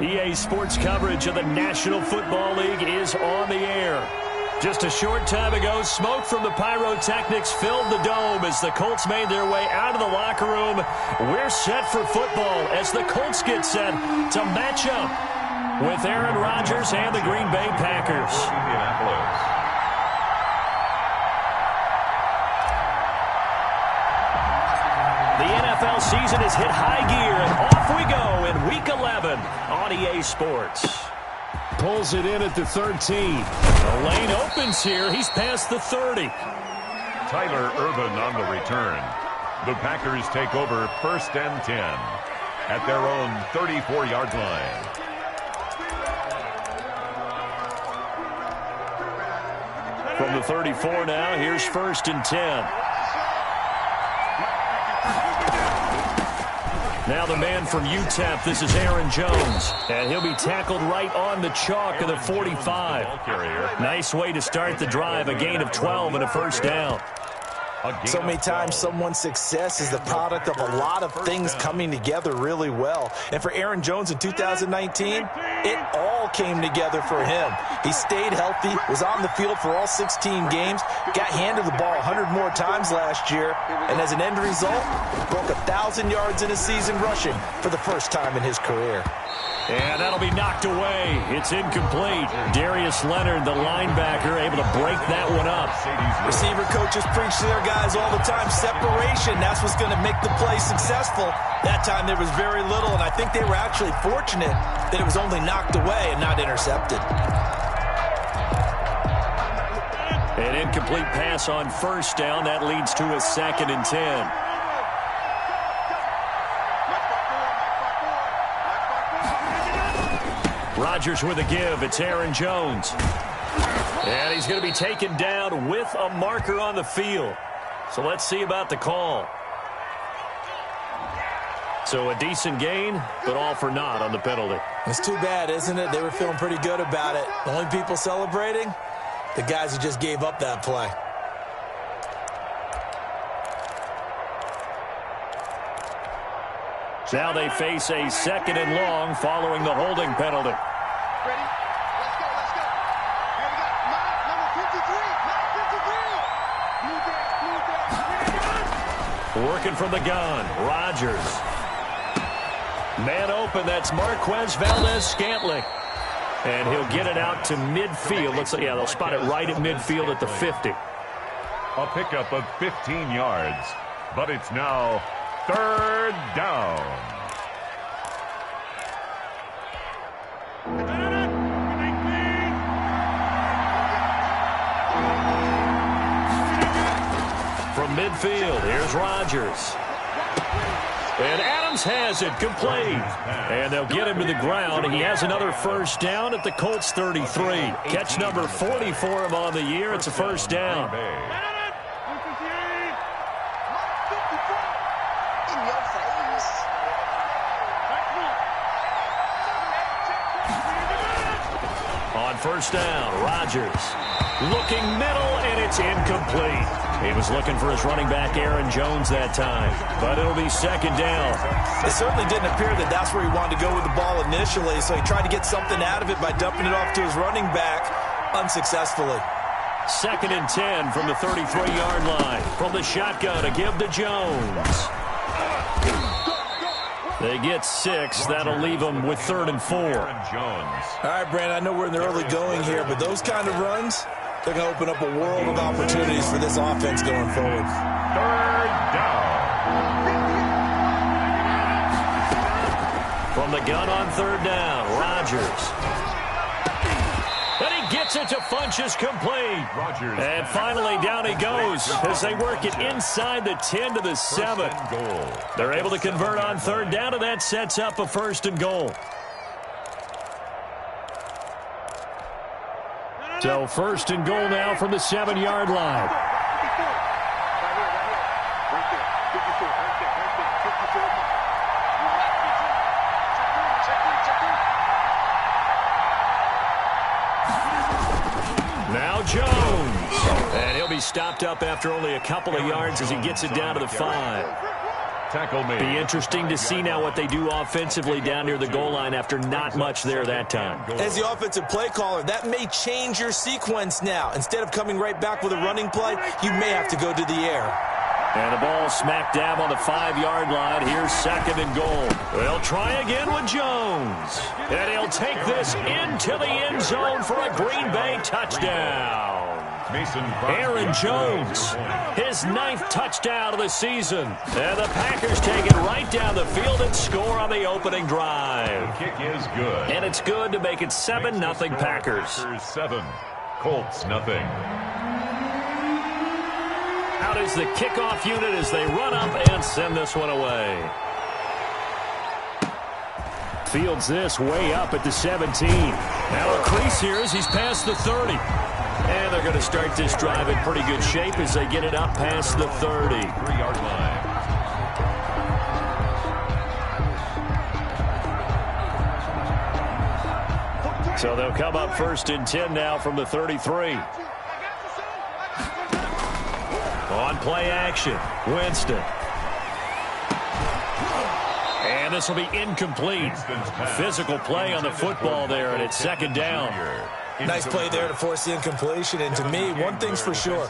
EA Sports coverage of the National Football League is on the air. Just a short time ago, smoke from the pyrotechnics filled the dome as the Colts made their way out of the locker room. We're set for football as the Colts get set to match up with Aaron Rodgers and the Green Bay Packers. The NFL season has hit high gear, and off we go in Week 11 on EA Sports. Pulls it in at the 13. The lane opens here. He's past the 30. Tyler Ervin on the return. The Packers take over 1st and 10 at their own 34-yard line. From the 34 now, here's 1st and 10. Now the man from UTEP, this is Aaron Jones. And he'll be tackled right on the chalk of the 45. Nice way to start the drive, a gain of 12 and a first down. So many times someone's success is the product of a lot of things coming together really well. And for Aaron Jones in 2019, it all came together for him. He stayed healthy, was on the field for all 16 games, got handed the ball 100 more times last year, and as an end result, broke 1,000 yards in a season rushing for the first time in his career. And that'll be knocked away. It's incomplete. Darius Leonard, the linebacker, able to break that one up. Receiver coaches preach to their guys all the time. Separation, that's what's going to make the play successful. That time there was very little, and I think they were actually fortunate that it was only knocked away and not intercepted. An incomplete pass on first down. That leads to a 2nd and 10. Rodgers with a give. It's Aaron Jones. And he's going to be taken down with a marker on the field. So let's see about the call. So a decent gain, but all for naught on the penalty. It's too bad, isn't it? They were feeling pretty good about it. The only people celebrating, the guys who just gave up that play. Now they face a 2nd and long following the holding penalty. Ready? Let's go, let's go. Here we go. Number 53. Working from the gun. Rodgers. Man open. That's Marquez Valdez-Scantling. And he'll get it out to midfield. Looks like, yeah, they'll spot it right at midfield at the 50. A pickup of 15 yards. But it's now 3rd down. From midfield, here's Rodgers. And Adams has it, complete. And they'll get him to the ground. He has another first down at the Colts 33. Catch number 40 for him on the year. It's a first down. On first down, Rodgers looking middle, and it's incomplete. He was looking for his running back, Aaron Jones, that time. But it'll be 2nd down. It certainly didn't appear that that's where he wanted to go with the ball initially, so he tried to get something out of it by dumping it off to his running back unsuccessful. 2nd and 10 from the 33-yard line. From the shotgun, a give to Jones. They get 6. That'll leave them with 3rd and 4. All right, Brandon, I know we're in the early going here, but those kind of runs, they're going to open up a world of opportunities for this offense going forward. 3rd down. From the gun on 3rd down, Rodgers. And he gets it to Funchess, complete. Rodgers. And finally down he goes as they work it inside the 10 to the 7. They're able to convert on 3rd down, and that sets up a 1st and goal. So 1st and goal now from the 7-yard line. Now Jones. And he'll be stopped up after only a couple of yards as he gets it down to the 5. tackle made. Be interesting to see now what they do offensively down near the goal line after not much there that time. As the offensive play caller, that may change your sequence now. Instead of coming right back with a running play, you may have to go to the air. And the ball smack dab on the 5-yard line. Here's 2nd and goal. They'll try again with Jones. And he'll take this into the end zone for a Green Bay touchdown. Aaron Jones, his 9th touchdown of the season. And the Packers take it right down the field and score on the opening drive. The kick is good. And it's good to make it 7-0 Packers. 7, Colts nothing. Out is the kickoff unit as they run up and send this one away. Fields this way up at the 17. Now a crease here as he's past the 30. And they're going to start this drive in pretty good shape as they get it up past the 30. 3-yard line. So they'll come up 1st and 10 now from the 33. On play action, Winston. And this will be incomplete. Physical play on the football there, and it's 2nd down. Nice play there to force the incompletion. And to me, one thing's for sure.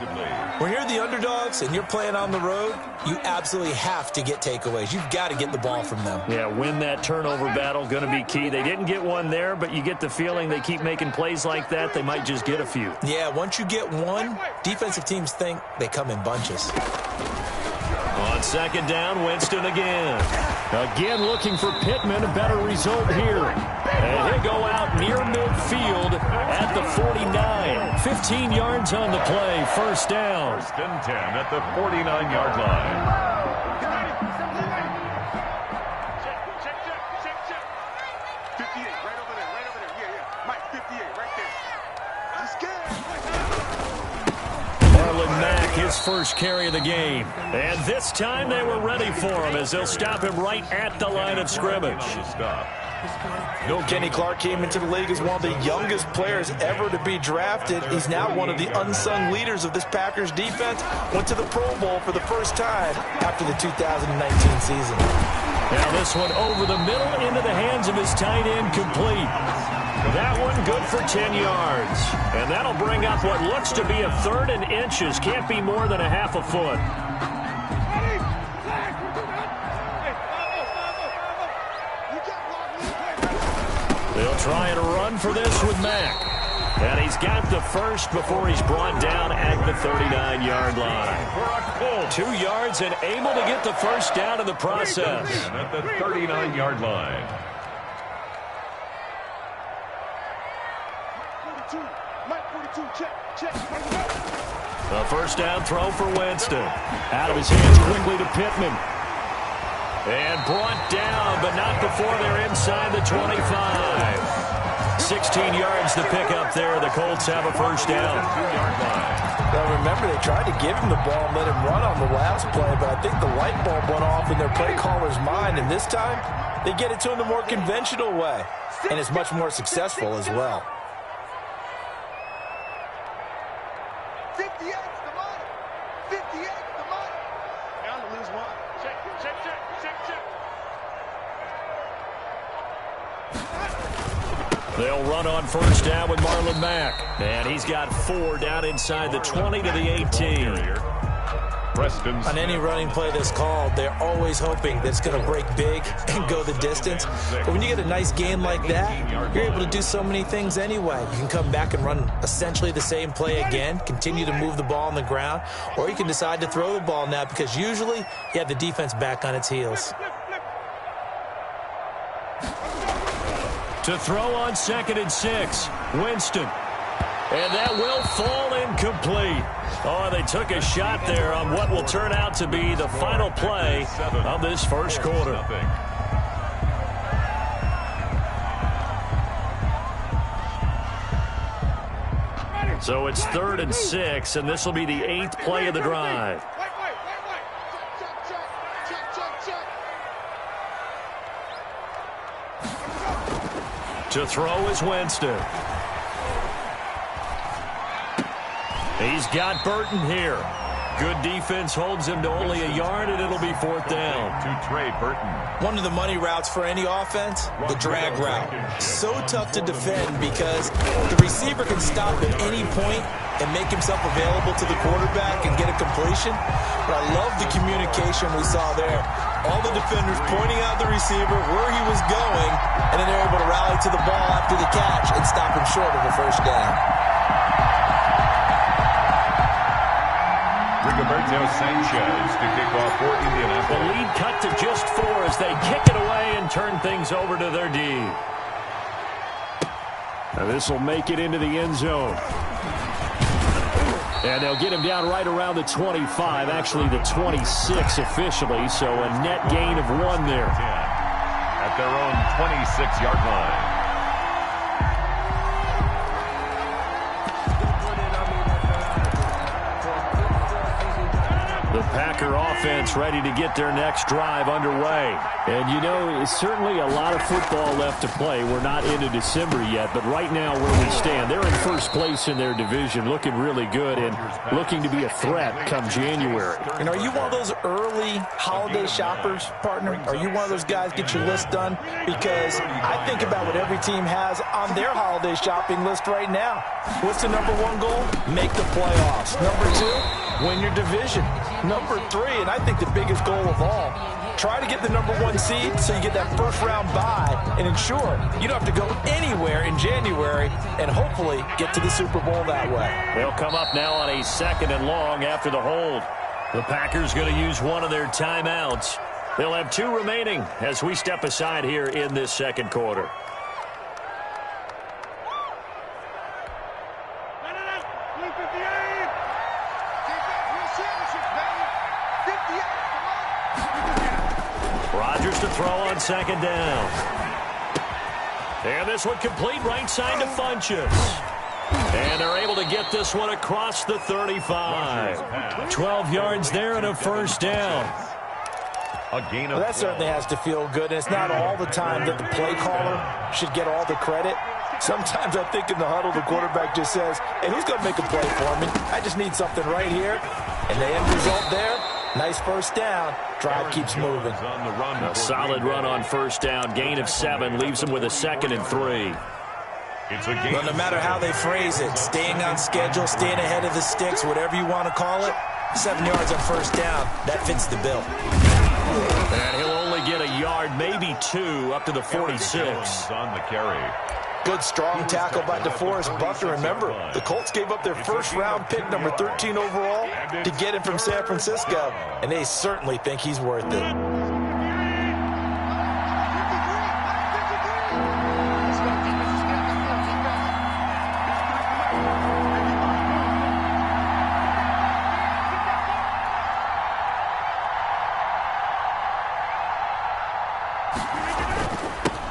When you're the underdogs and you're playing on the road, you absolutely have to get takeaways. You've got to get the ball from them. Yeah, win that turnover battle, going to be key. They didn't get one there, but you get the feeling they keep making plays like that, they might just get a few. Yeah, once you get one, defensive teams think they come in bunches. On 2nd down, Winston again. Again looking for Pittman, a better result here. And he'll go out near midfield at the 49. 15 yards on the play, 1st down. 1st and 10 at the 49-yard line. His first carry of the game. And this time they were ready for him as they'll stop him right at the line of scrimmage. Kenny Clark came into the league as one of the youngest players ever to be drafted. He's now one of the unsung leaders of this Packers defense. Went to the Pro Bowl for the first time after the 2019 season. Now this one over the middle into the hands of his tight end, complete. That one good for 10 yards. And that'll bring up what looks to be a 3rd and inches. Can't be more than a half a foot. They'll try and run for this with Mack. And he's got the first before he's brought down at the 39-yard line. 2 yards and able to get the first down in the process. At the 39-yard line. A 1st down throw for Winston. Out of his hands quickly to Pittman. And brought down, but not before they're inside the 25. 16 yards to pick up there. The Colts have a 1st down. Now remember, they tried to give him the ball and let him run on the last play, but I think the light bulb went off in their play caller's mind, and this time they get it to him the more conventional way, and it's much more successful as well. 58 the money. 58 the money. Down to lose one. Check. They'll run on 1st down with Marlon Mack. And he's got 4 down inside the 20 to the 18. On any running play that's called, they're always hoping that it's going to break big and go the distance. But when you get a nice game like that, you're able to do so many things anyway. You can come back and run essentially the same play again, continue to move the ball on the ground, or you can decide to throw the ball now because usually you have the defense back on its heels. To throw on 2nd and 6, Winston. And that will fall incomplete. Oh, they took a shot there on what will turn out to be the final play of this first quarter. So it's 3rd and 6, and this will be the 8th play of the drive. To throw is Winston. He's got Burton here. Good defense holds him to only a yard, and it'll be 4th down. To Trey Burton. One of the money routes for any offense, the drag route. So tough to defend because the receiver can stop at any point and make himself available to the quarterback and get a completion. But I love the communication we saw there. All the defenders pointing out the receiver, where he was going, and then they're able to rally to the ball after the catch and stop him short of a 1st down. Rigoberto Sanchez to kick off for Indianapolis. The lead cut to just 4 as they kick it away and turn things over to their D. Now this will make it into the end zone. And they'll get him down right around the 25, actually the 26 officially, so a net gain of 1 there. At their own 26-yard line. The Packer offense ready to get their next drive underway. And, you know, it's certainly a lot of football left to play. We're not into December yet, but right now where we stand, they're in 1st place in their division, looking really good and looking to be a threat come January. And are you one of those early holiday shoppers, partner? Are you one of those guys get your list done? Because I think about what every team has on their holiday shopping list right now. What's the #1 goal? Make the playoffs. #2, win your division. #3, and I think the biggest goal of all, try to get the #1 seed so you get that 1st round bye and ensure you don't have to go anywhere in January and hopefully get to the Super Bowl that way. They'll come up now on a 2nd and long after the hold. The Packers going to use one of their timeouts. They'll have 2 remaining as we step aside here in this 2nd quarter. Rodgers to throw on 2nd down. And this one complete right side to Funchess. And they're able to get this one across the 35. 12 yards there and a 1st down. A gain of well, that certainly has to feel good. And it's not all the time that the play caller should get all the credit. Sometimes I think in the huddle, the quarterback just says, hey, who's going to make a play for me? I just need something right here. And the end result there, nice 1st down. Drive keeps moving. A solid run on 1st down. Gain of 7 leaves them with a 2nd and 3. It's a game. Well, no matter how they phrase it, staying on schedule, staying ahead of the sticks, whatever you want to call it, 7 yards on 1st down, that fits the bill. And he'll only get a yard, maybe 2, up to the 46. On the carry. Good, strong tackle by DeForest Buckner. Remember, the Colts gave up their 1st round pick, number 13 overall, to get him from San Francisco, and they certainly think he's worth it.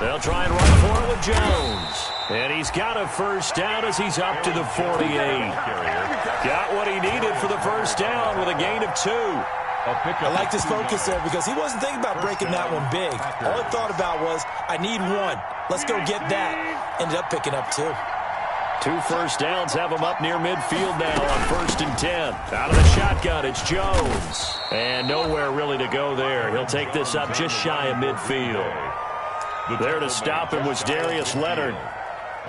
They'll try and run for it with Jones. And he's got a 1st down as he's up to the 48. Got what he needed for the 1st down with a gain of 2. I liked his focus there because he wasn't thinking about breaking that one big. All he thought about was, I need 1. Let's go get that. Ended up picking up 2. 2 1st downs have him up near midfield now on 1st and 10. Out of the shotgun, it's Jones. And nowhere really to go there. He'll take this up just shy of midfield. There to stop him was Darius Leonard.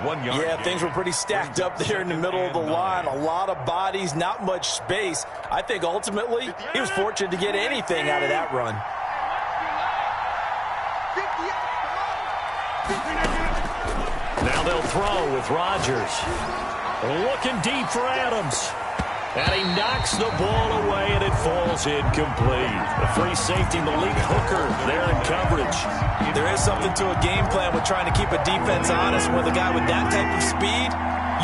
1 yard. Yeah, things were pretty stacked up there in the middle of the line. A lot of bodies, not much space. I think ultimately he was fortunate to get anything out of that run. Now they'll throw with Rodgers. Looking deep for Adams. And he knocks the ball away, and it falls incomplete. The free safety, Malik Hooker, there in coverage. There is something to a game plan with trying to keep a defense honest with a guy with that type of speed.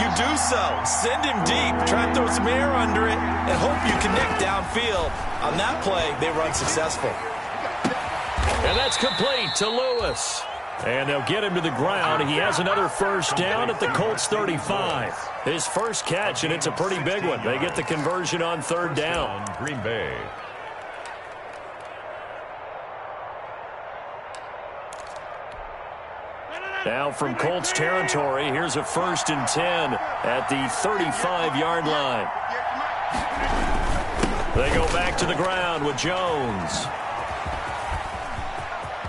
You do so. Send him deep. Try and throw some air under it and hope you connect downfield. On that play, they run successful. And that's complete to Lewis. And they'll get him to the ground. He has another 1st down at the Colts 35. His first catch, and it's a pretty big one. They get the conversion on 3rd down. Green Bay. Now from Colts territory, here's a 1st and 10 at the 35-yard line. They go back to the ground with Jones.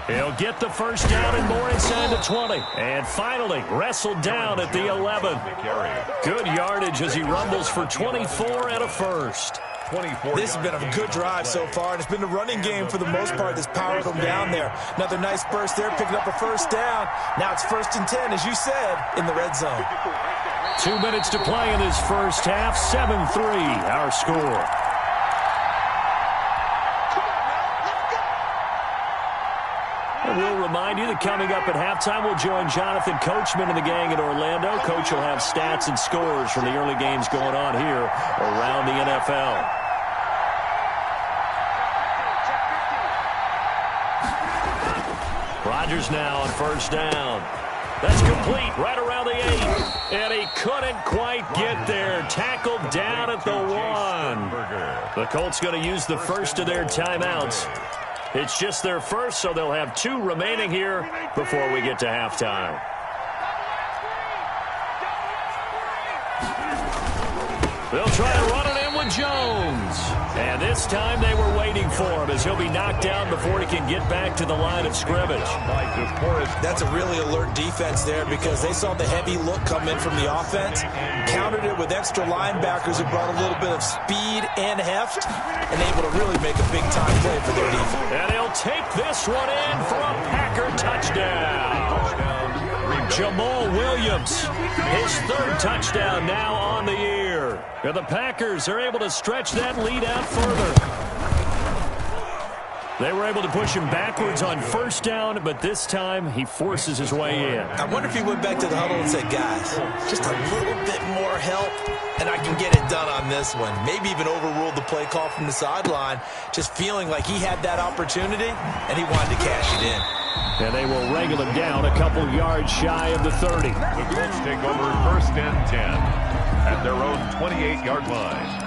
He'll get the first down and more inside the 20. And finally wrestled down at the 11. Good yardage as he rumbles for 24 and a first. This has been a good drive so far, and it's been the running game for the most part that's powered them down there. Another nice burst there, picking up a first down. Now it's 1st and 10, as you said, in the red zone. 2 minutes to play in this first half. 7-3 our score. And we'll remind you that coming up at halftime, we'll join Jonathan Coachman and the gang in Orlando. Coach will have stats and scores from the early games going on here around the NFL. Rodgers now on first down. That's complete right around the 8. And he couldn't quite get there. Tackled down at the 1. The Colts going to use the first of their timeouts. It's just their first, so they'll have 2 remaining here before we get to halftime. They'll try to run it in with Jones. And this time they were waiting for him as he'll be knocked down before he can get back to the line of scrimmage. That's a really alert defense there because they saw the heavy look come in from the offense, countered it with extra linebackers who brought a little bit of speed and heft, and able to really make a big-time play for their defense. And he'll take this one in for a Packer touchdown. Jamal Williams, his 3rd touchdown now on the year. And the Packers are able to stretch that lead out further. They were able to push him backwards on first down, but this time he forces his way in. I wonder if he went back to the huddle and said, guys, just a little bit more help, and I can get it done on this one. Maybe even overruled the play call from the sideline, just feeling like he had that opportunity, and he wanted to cash it in. And they will wrangle him down a couple yards shy of the 30. The Colts take over 1st and 10 at their own 28-yard line.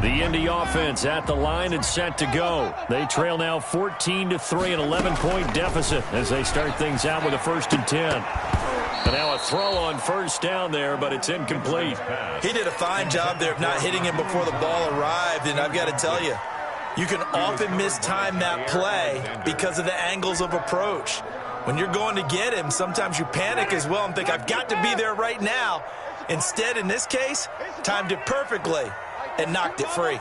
The Indy offense at the line and set to go. They trail now 14-3, an 11-point deficit as they start things out with a 1st and 10. And now a throw on first down there, but it's incomplete. He did a fine job there of not hitting him before the ball arrived, and I've got to tell you, you can often mistime that play because of the angles of approach. When you're going to get him, sometimes you panic as well and think, I've got to be there right now. Instead, in this case, timed it perfectly and knocked it free.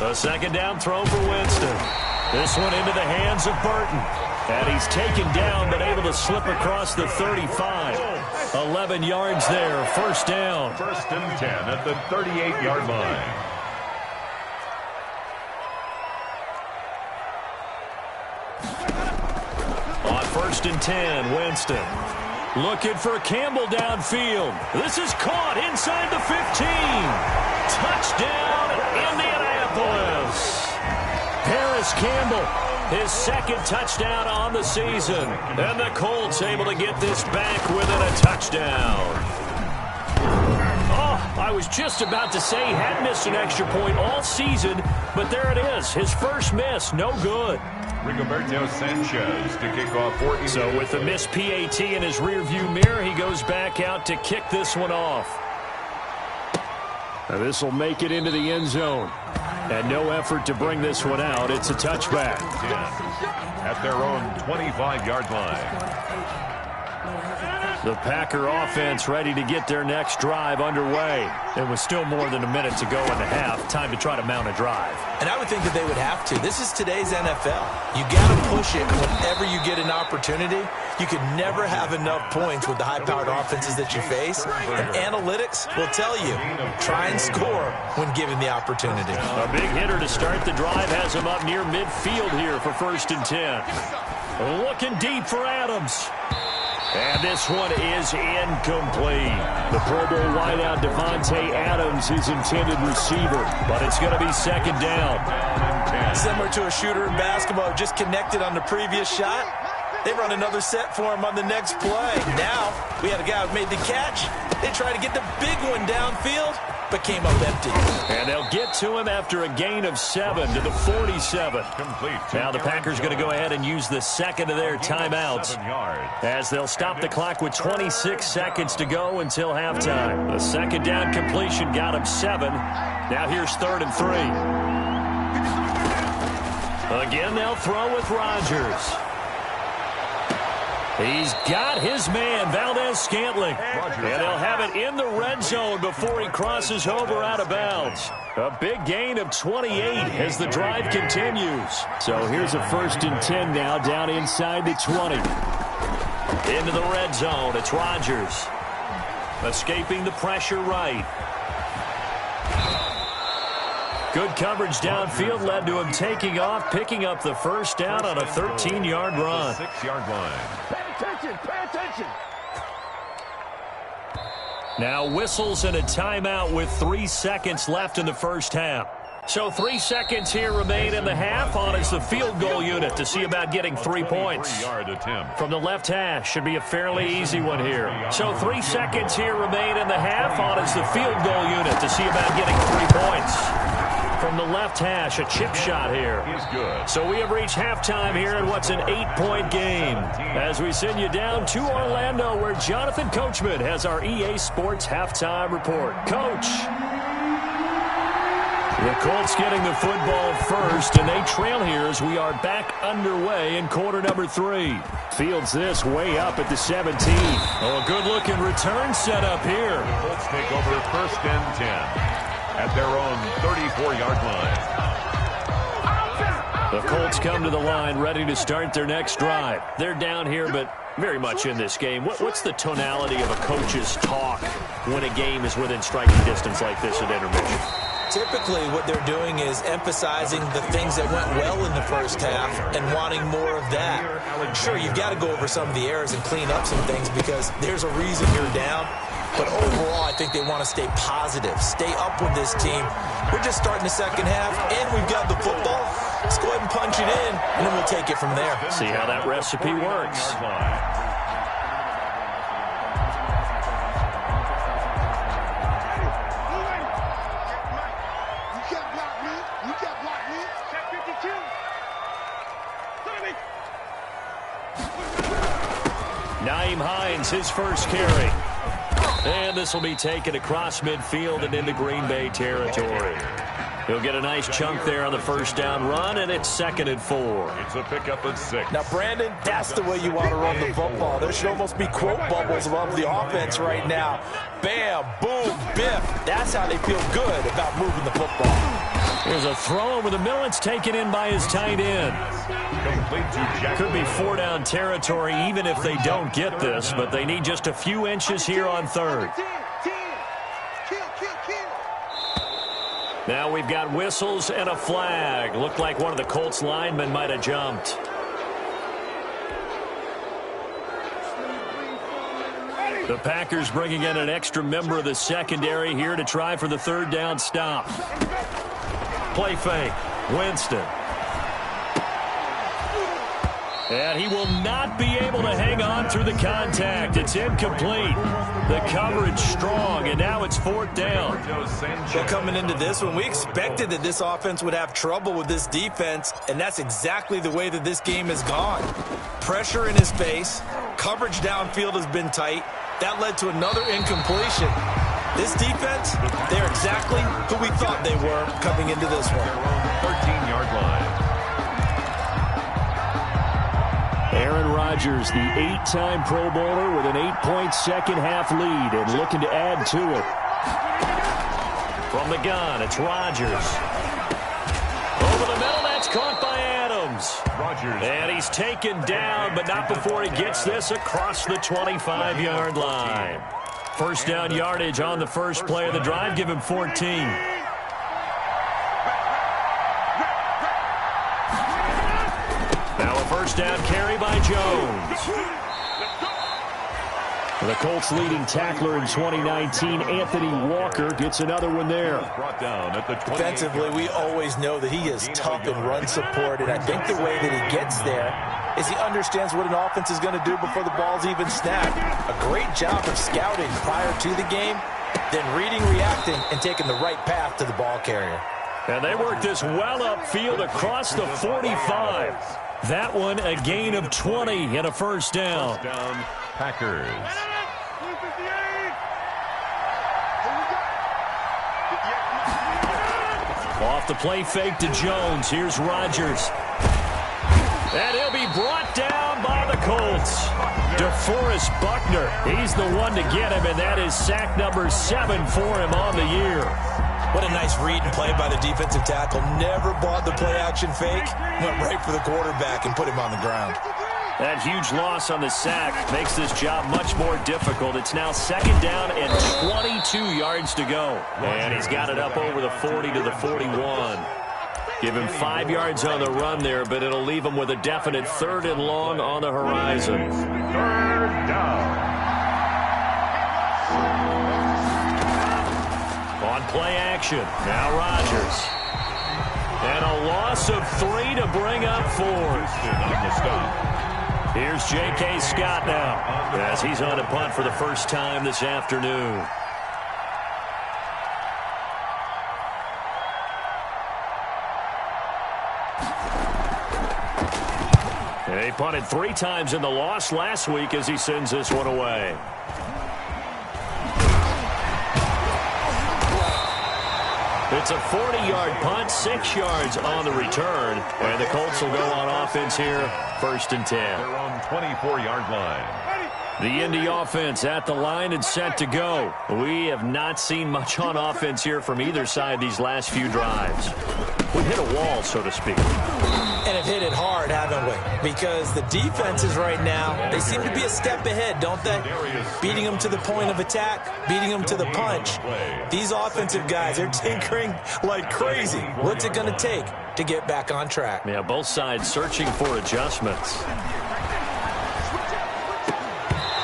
A 2nd down throw for Winston. This one into the hands of Burton. And he's taken down but able to slip across the 35. 11 yards there, 1st down. 1st and 10 at the 38-yard line. On 1st and 10, Winston. Looking for Campbell downfield. This is caught inside the 15. Touchdown, Indianapolis. Paris Campbell, his 2nd touchdown on the season. And the Colts able to get this back within a touchdown. Oh, I was just about to say he had missed an extra point all season, but there it is. His first miss, no good. Rigoberto Sanchez to kick off for Indy. So with the missed PAT in his rearview mirror, he goes back out to kick this one off. Now this will make it into the end zone. And no effort to bring this one out. It's a touchback. At their own 25-yard line. The Packer offense ready to get their next drive underway. It was still more than a minute to go in the half. Time to try to mount a drive. And I would think that they would have to. This is today's NFL. You got to push it whenever you get an opportunity. You can never have enough points with the high-powered offenses that you face. And analytics will tell you, try and score when given the opportunity. A big hitter to start the drive has him up near midfield here for 1st and 10. Looking deep for Adams. And this one is incomplete. The Pro Bowl wideout Devontae Adams, his intended receiver. But it's going to be 2nd down. Similar to a shooter in basketball, just connected on the previous shot. They run another set for him on the next play. Now, we had a guy who made the catch, They tried to get the big one downfield, but came up empty. And they'll get to him after a gain of 7 to the 47. Complete. Now the Packers going to go ahead and use the second of their timeouts as they'll stop the clock with 26 seconds to go until halftime. The second down completion got him 7. Now here's 3rd and 3. Again, they'll throw with Rodgers. He's got his man, Valdez-Scantling. And they'll have it in the red zone before he crosses over out of bounds. A big gain of 28 as the drive continues. So here's a 1st and 10 now, down inside the 20. Into the red zone, it's Rodgers. Escaping the pressure right. Good coverage downfield led to him taking off, picking up the first down on a 13-yard run. 6-yard line. Pay attention. Now whistles and a timeout with 3 seconds left in the first half. So 3 seconds here remain in the half. On is the field goal unit to see about getting 3 points. From the left hash, should be a fairly easy one here. So 3 seconds here remain in the half. On is the field goal unit to see about getting 3 points. From the left hash, a chip shot here. So we have reached halftime here in what's an 8-point game. As we send you down to Orlando, where Jonathan Coachman has our EA Sports halftime report. Coach. The Colts getting the football first, and they trail here as we are back underway in quarter number 3. Fields this way up at the 17. Oh, a good-looking return set up here. The Colts take over 1st and 10 at their own 34-yard line. The Colts come to the line ready to start their next drive. They're down here, but very much in this game. What's the tonality of a coach's talk when a game is within striking distance like this at intermission? Typically, what they're doing is emphasizing the things that went well in the first half and wanting more of that. Sure, you've got to go over some of the errors and clean up some things because there's a reason you're down. But overall, I think they want to stay positive, stay up with this team. We're just starting the second half, and we've got the football. Let's go ahead and punch it in, and then we'll take it from there. See how that recipe works. Naeem Hines, his first carry. And this will be taken across midfield and into Green Bay territory. He'll get a nice chunk there on the first down run, and it's 2nd and 4. It's a pickup of 6. Now, Brandon, that's the way you want to run the football. There should almost be quote bubbles above the offense right now. Bam, boom, biff. That's how they feel good about moving the football. There's a throw over the middle. It's taken in by his tight end. Could be 4-down territory even if they don't get this, but they need just a few inches here on 3rd. Now we've got whistles and a flag. Looked like one of the Colts linemen might have jumped. The Packers bringing in an extra member of the secondary here to try for the 3rd down stop. Play fake. Winston. And he will not be able to hang on through the contact. It's incomplete. The coverage strong, and now it's 4th down. Well, coming into this one, we expected that this offense would have trouble with this defense, and that's exactly the way that this game has gone. Pressure in his face. Coverage downfield has been tight. That led to another incompletion. This defense, they're exactly who we thought they were coming into this one. 13-yard line. Aaron Rodgers, the 8-time Pro Bowler with an 8-point second-half lead and looking to add to it. From the gun, it's Rodgers. Over the middle, that's caught by Adams. And he's taken down, but not before he gets this across the 25-yard line. First down yardage on the first play of the drive. Give him 14. Now a first down carry by Jones. The Colts leading tackler in 2019, Anthony Walker, gets another one there. Defensively, we always know that he is tough in run support, and I think the way that he gets there is he understands what an offense is going to do before the ball's even snapped. A great job of scouting prior to the game, then reading, reacting, and taking the right path to the ball carrier. And they work this well upfield across the 45. That one a gain of 20 and a first down. First down, Packers. Off the play fake to Jones. Here's Rodgers. And he'll be brought down by the Colts. DeForest Buckner, he's the one to get him, and that is sack number 7 for him on the year. What a nice read and play by the defensive tackle. Never bought the play-action fake. Went right for the quarterback and put him on the ground. That huge loss on the sack makes this job much more difficult. It's now second down and 22 yards to go. And he's got it up over the 40 to the 41. Give him 5 yards on the run there, but it'll leave him with a definite 3rd and long on the horizon. 3rd down. On play action, now Rodgers. And a loss of 3 to bring up 4. On the stop. Here's J.K. Scott now, as he's on a punt for the first time this afternoon. He punted 3 times in the loss last week as he sends this one away. It's a 40-yard punt, 6 yards on the return. And the Colts will go on offense here, 1st and 10. They're on 24-yard line. The Indy offense at the line and set to go. We have not seen much on offense here from either side these last few drives. We hit a wall, so to speak. And have hit it hard, haven't we? Because the defenses right now, they seem to be a step ahead, don't they? Beating them to the point of attack, beating them to the punch. These offensive guys are tinkering like crazy. What's it going to take to get back on track? Yeah, both sides searching for adjustments.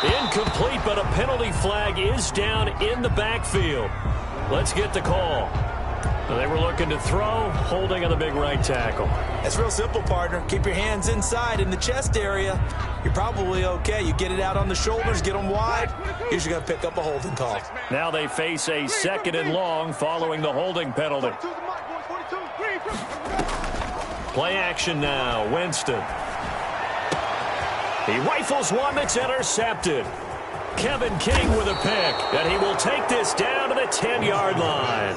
Incomplete, but a penalty flag is down in the backfield. Let's get the call. They were looking to throw, holding on the big right tackle. That's real simple, partner. Keep your hands inside in the chest area. You're probably okay. You get it out on the shoulders, get them wide. Usually going to pick up a holding call. Now they face a 2nd and long following the holding penalty. Play action now. Winston. He rifles one that's intercepted. Kevin King with a pick, and he will take this down to the 10-yard line.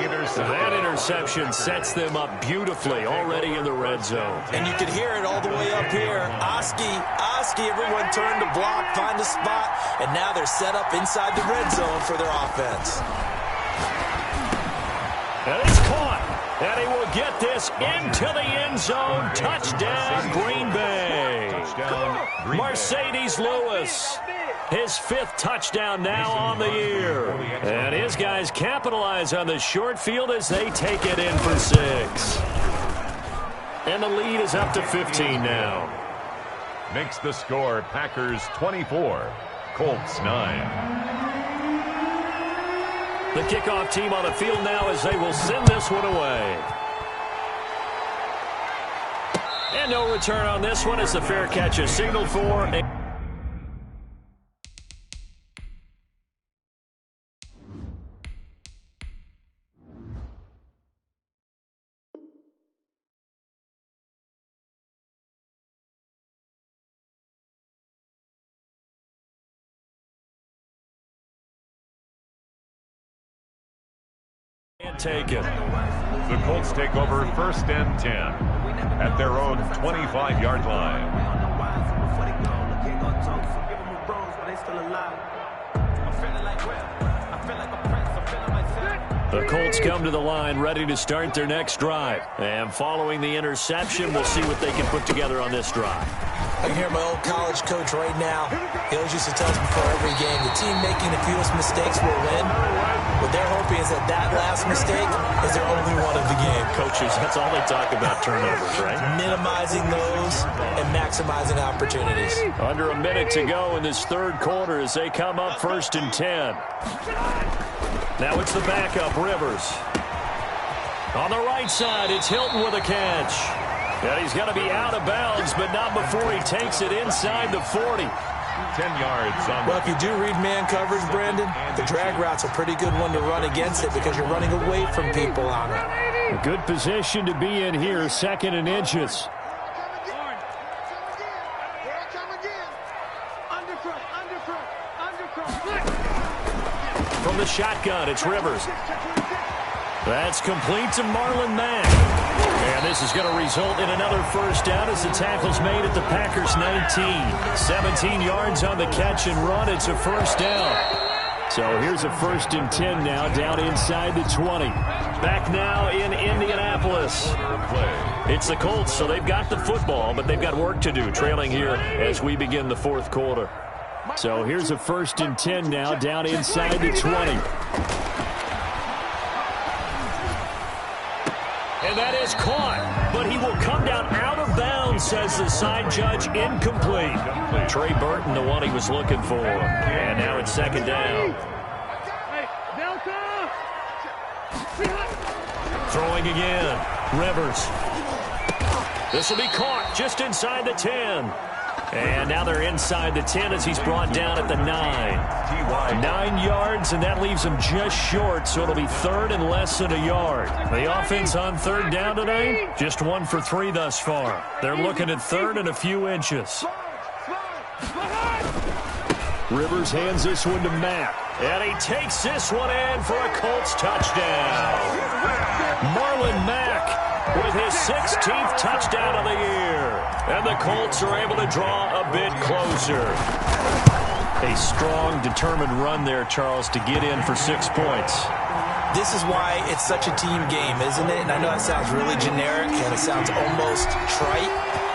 That interception sets them up beautifully already in the red zone. And you can hear it all the way up here. Oski, everyone turned to block, find a spot, and now they're set up inside the red zone for their offense. And it's caught, and he will get this into the end zone. Touchdown, Green Bay. Mercedes Lewis. His 5th touchdown now on the year. And his guys capitalize on the short field as they take it in for 6. And the lead is up to 15 now. Makes the score Packers 24, Colts 9. The kickoff team on the field now as they will send this one away. And no return on this one as the fair catch is signaled for. And taken. The Colts take over 1st and 10 at their own 25-yard line. The Colts come to the line ready to start their next drive. And following the interception, we'll see what they can put together on this drive. I can hear my old college coach right now. He always used to tell us before every game, the team making the fewest mistakes will win. What they're hoping is that that last mistake is their only one of the game. Coaches, that's all they talk about, turnovers, right? Minimizing those and maximizing opportunities. Under a minute to go in this 3rd quarter as they come up 1st and 10. Now it's the backup, Rivers. On the right side, it's Hilton with a catch. And he's going to be out of bounds, but not before he takes it inside the 40. 10 yards on. Well, if you do read man coverage, Brandon, the drag route's a pretty good one to run against it because you're running away from people on it. A good position to be in here, 2nd and inches. From the shotgun, it's Rivers. That's complete to Marlon Mack. And this is going to result in another first down as the tackle's made at the Packers' 19. 17 yards on the catch and run. It's a first down. So here's a 1st and 10 now, down inside the 20. Back now in Indianapolis. It's the Colts, so they've got the football, but they've got work to do, trailing here as we begin the 4th quarter. So here's a 1st and 10 now, down inside the 20. And that is caught, but he will come down out of bounds, says the side judge. Incomplete. Trey Burton, the one he was looking for. And now it's 2nd down. Throwing again. Rivers. This will be caught just inside the 10. And now they're inside the 10 as he's brought down at the 9. 9 yards, and that leaves him just short, so it'll be 3rd and less than a yard. The offense on 3rd down tonight, just 1 for 3 thus far. They're looking at 3rd and a few inches. Rivers hands this one to Mack. And he takes this one in for a Colts touchdown. Marlon Mack with his 16th touchdown of the year. And the Colts are able to draw a bit closer. A strong, determined run there, Charles, to get in for 6 points. This is why it's such a team game, isn't it? And I know that sounds really generic and it sounds almost trite.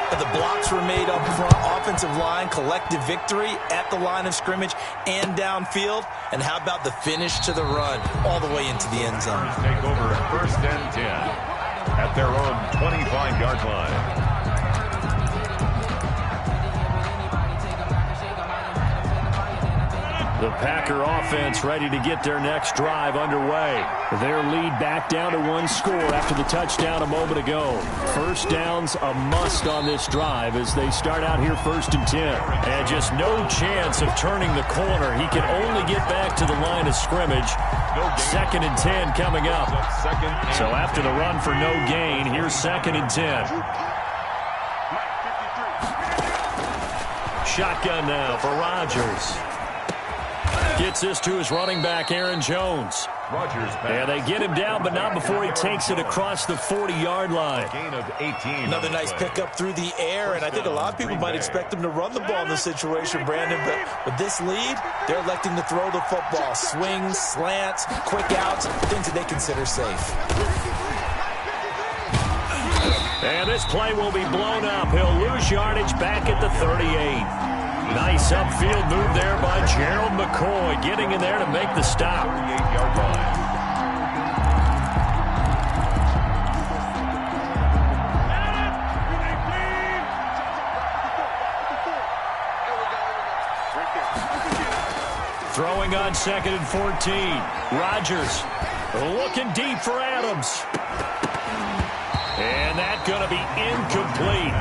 But the blocks were made up front, offensive line, collective victory at the line of scrimmage and downfield. And how about the finish to the run all the way into the end zone? Take over 1st and 10 at their own 25-yard line. The Packer offense ready to get their next drive underway. Their lead back down to 1 score after the touchdown a moment ago. First down's a must on this drive as they start out here 1st and 10. And just no chance of turning the corner. He can only get back to the line of scrimmage. 2nd and 10 coming up. So after the run for no gain, here's 2nd and 10. Shotgun now for Rodgers. Gets this to his running back, Aaron Jones. And they get him down, but not before he takes it across the 40-yard line. Gain of 18. Another nice pickup through the air, and I think a lot of people might expect him to run the ball in this situation, Brandon, but with this lead, they're electing to throw the football. Swings, slants, quick outs, things that they consider safe. And this play will be blown up. He'll lose yardage back at the 38. Nice upfield move there by Gerald McCoy, getting in there to make the stop. 38-yard line. Throwing on 2nd and 14. Rodgers looking deep for Adams. And that's going to be incomplete.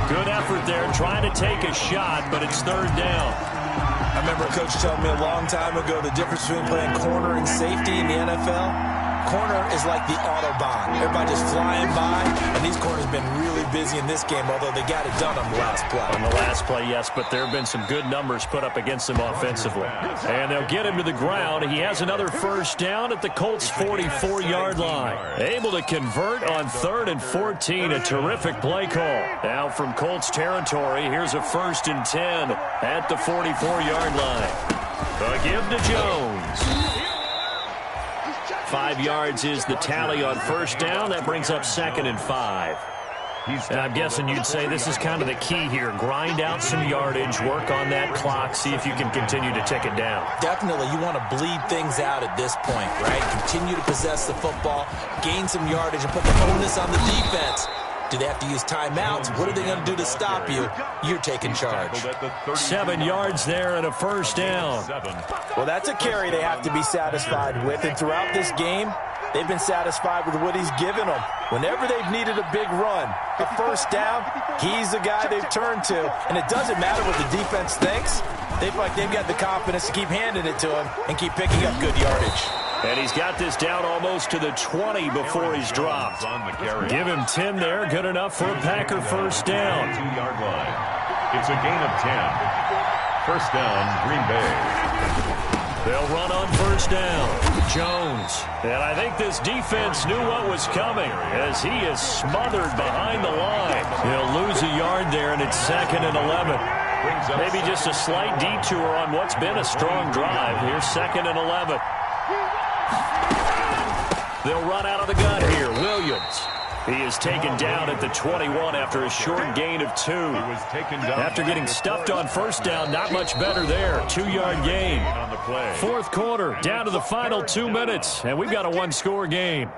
Good effort there, trying to take a shot, but it's 3rd down. I remember a coach telling me a long time ago the difference between playing corner and safety in the NFL. Corner is like the Autobahn. Everybody just flying by, and these corners have been really busy in this game, although they got it done on the last play. On the last play, yes, but there have been some good numbers put up against him offensively. And they'll get him to the ground. He has another first down at the Colts' 44-yard line. Able to convert on 3rd and 14. A terrific play call. Now from Colts territory, here's a 1st and 10 at the 44-yard line. A give to Jones. 5 yards is the tally on first down. That brings up 2nd and 5. And I'm guessing you'd say this is kind of the key here. Grind out some yardage, work on that clock, see if you can continue to tick it down. Definitely. You want to bleed things out at this point, right? Continue to possess the football, gain some yardage, and put the onus on the defense. Do they have to use timeouts? What are they going to do to stop you? You're taking charge. 7 yards there and a first down. Well, that's a carry they have to be satisfied with. And throughout this game, They've been satisfied with what he's given them. Whenever they've needed a big run, a first down, he's the guy they've turned to. And it doesn't matter what the defense thinks. They feel like they've got the confidence to keep handing it to him and keep picking up good yardage. And he's got this down almost to the 20 before he's dropped. Give him 10 there. Good enough for a Packer first down. 2-yard line. It's a gain of 10. First down, Green Bay. They'll run on first down. Jones. And I think this defense knew what was coming as he is smothered behind the line. He'll lose a yard there, and it's 2nd and 11. Maybe just a slight detour on what's been a strong drive. Here's 2nd and 11. They'll run out of the gun here. Williams. He is taken down at the 21 after a short gain of 2. After getting stuffed on first down, not much better there. 2-yard gain. Fourth quarter, down to the final 2 minutes, and we've got a one-score game.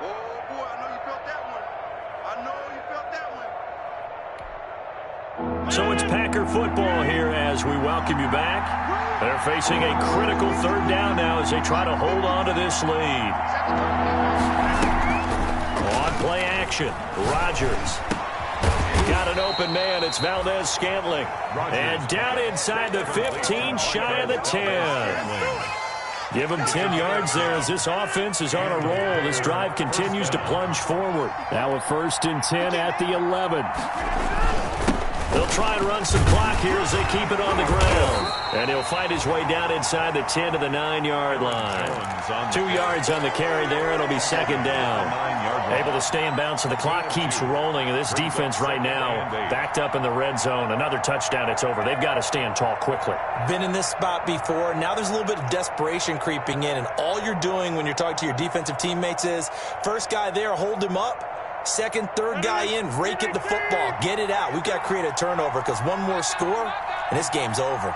Oh, boy, I know you felt that one. I know you felt that one. So it's Packer football here as we welcome you back. They're facing a critical third down now as they try to hold on to this lead. On play action, Rodgers. Got an open man. It's Valdez-Scantling. And down inside the 15, shy of the 10. Give him 10 yards there as this offense is on a roll. This drive continues to plunge forward. Now a 1st and 10 at the 11. They'll try and run some clock here as they keep it on the ground. And he'll find his way down inside the 10 to the 9-yard line. 2 yards on the carry there. It'll be 2nd down. Able to stay in bounds, so the clock keeps rolling. And this defense right now backed up in the red zone. Another touchdown, it's over. They've got to stand tall quickly. Been in this spot before. Now there's a little bit of desperation creeping in. And all you're doing when you're talking to your defensive teammates is, first guy there, hold him up. Second, third guy in, rake at the football. Get it out. We've got to create a turnover because one more score, and this game's over.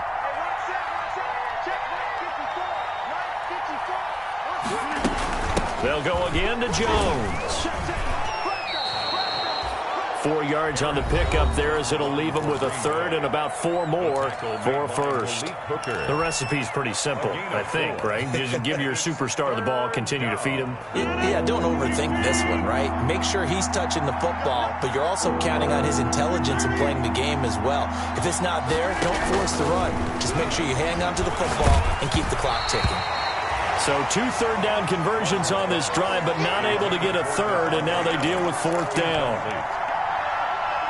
They'll go again to Jones. 4 yards on the pickup there as it'll leave him with a 3rd and about 4 more for a first. The recipe's pretty simple, I think, right? Just give your superstar the ball, continue to feed him. Yeah, don't overthink this one, right? Make sure he's touching the football, but you're also counting on his intelligence in playing the game as well. If it's not there, don't force the run. Just make sure you hang on to the football and keep the clock ticking. So 2 third down conversions on this drive, but not able to get a 3rd, and now they deal with 4th down.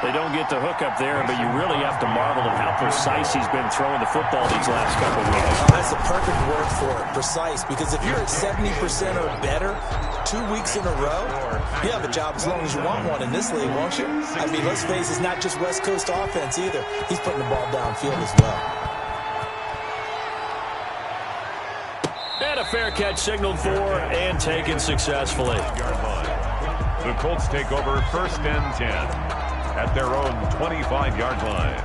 They don't get the hook up there, but you really have to marvel at how precise he's been throwing the football these last couple of weeks. Oh, that's the perfect word for it, precise, because if you're at 70% or better 2 weeks in a row, you have a job as long as you want one in this league, won't you? I mean, let's face it, it's not just West Coast offense either. He's putting the ball downfield as well. And a fair catch signaled for and taken successfully. The Colts take over 1st and 10 at their own 25-yard line.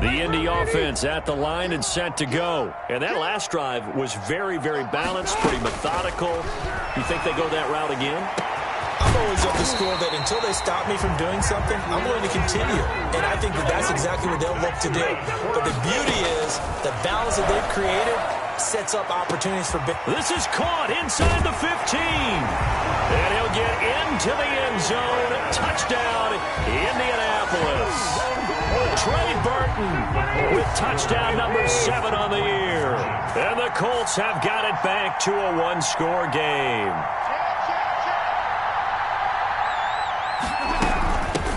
The Indy offense at the line and set to go. And that last drive was very, very balanced, pretty methodical. You think they go that route again? I'm always of the school that until they stop me from doing something, I'm going to continue. And I think that that's exactly what they'll look to do. But the beauty is the balance that they've created sets up opportunities for big. This is caught inside the 15. And he'll get into the end zone. Touchdown, Indianapolis. Trey Burton with touchdown number 7 on the year. And the Colts have got it back to a one-score game.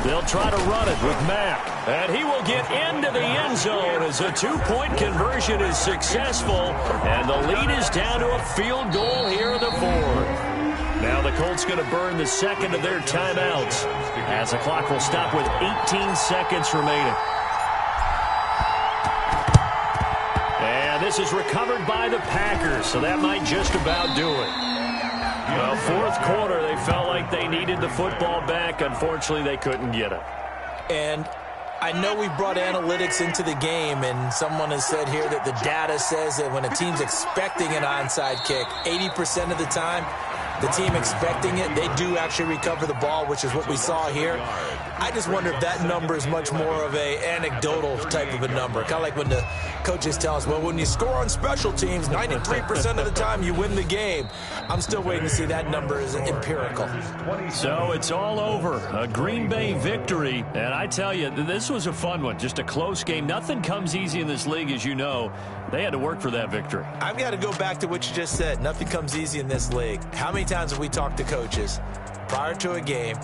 They'll try to run it with Mack. And he will get into the end zone as a 2-point conversion is successful. And the lead is down to a field goal here in the 4th. Now the Colts going to burn the 2nd of their timeouts as the clock will stop with 18 seconds remaining. And this is recovered by the Packers, so that might just about do it. Well, 4th quarter, they felt like they needed the football back. Unfortunately, they couldn't get it. And I know we brought analytics into the game, and someone has said here that the data says that when a team's expecting an onside kick, 80% of the time, the team expecting it, they do actually recover the ball, which is what we saw here. I just wonder if that number is much more of a anecdotal type of a number. Kind of like when the coaches tell us, well, when you score on special teams, 93% of the time you win the game. I'm still waiting to see that number is empirical. So it's all over. A Green Bay victory. And I tell you, this was a fun one. Just a close game. Nothing comes easy in this league, as you know. They had to work for that victory. I've got to go back to what you just said. Nothing comes easy in this league. How many times have we talked to coaches prior to a game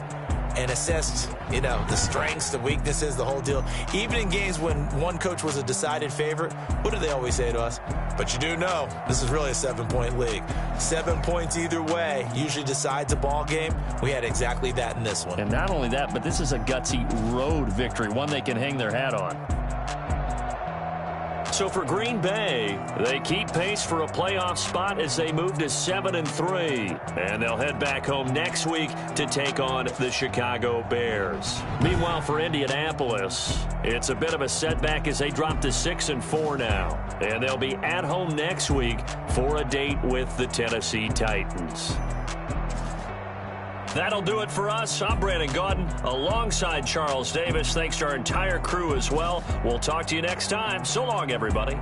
and assessed, the strengths, the weaknesses, the whole deal? Even in games when one coach was a decided favorite, what do they always say to us? But you do know this is really a 7-point league. 7 points either way usually decides a ball game. We had exactly that in this one. And not only that, but this is a gutsy road victory, one they can hang their hat on. So for Green Bay, they keep pace for a playoff spot as they move to 7-3. And they'll head back home next week to take on the Chicago Bears. Meanwhile, for Indianapolis, it's a bit of a setback as they drop to 6-4 now. And they'll be at home next week for a date with the Tennessee Titans. That'll do it for us. I'm Brandon Gaudin alongside Charles Davis. Thanks to our entire crew as well. We'll talk to you next time. So long, everybody.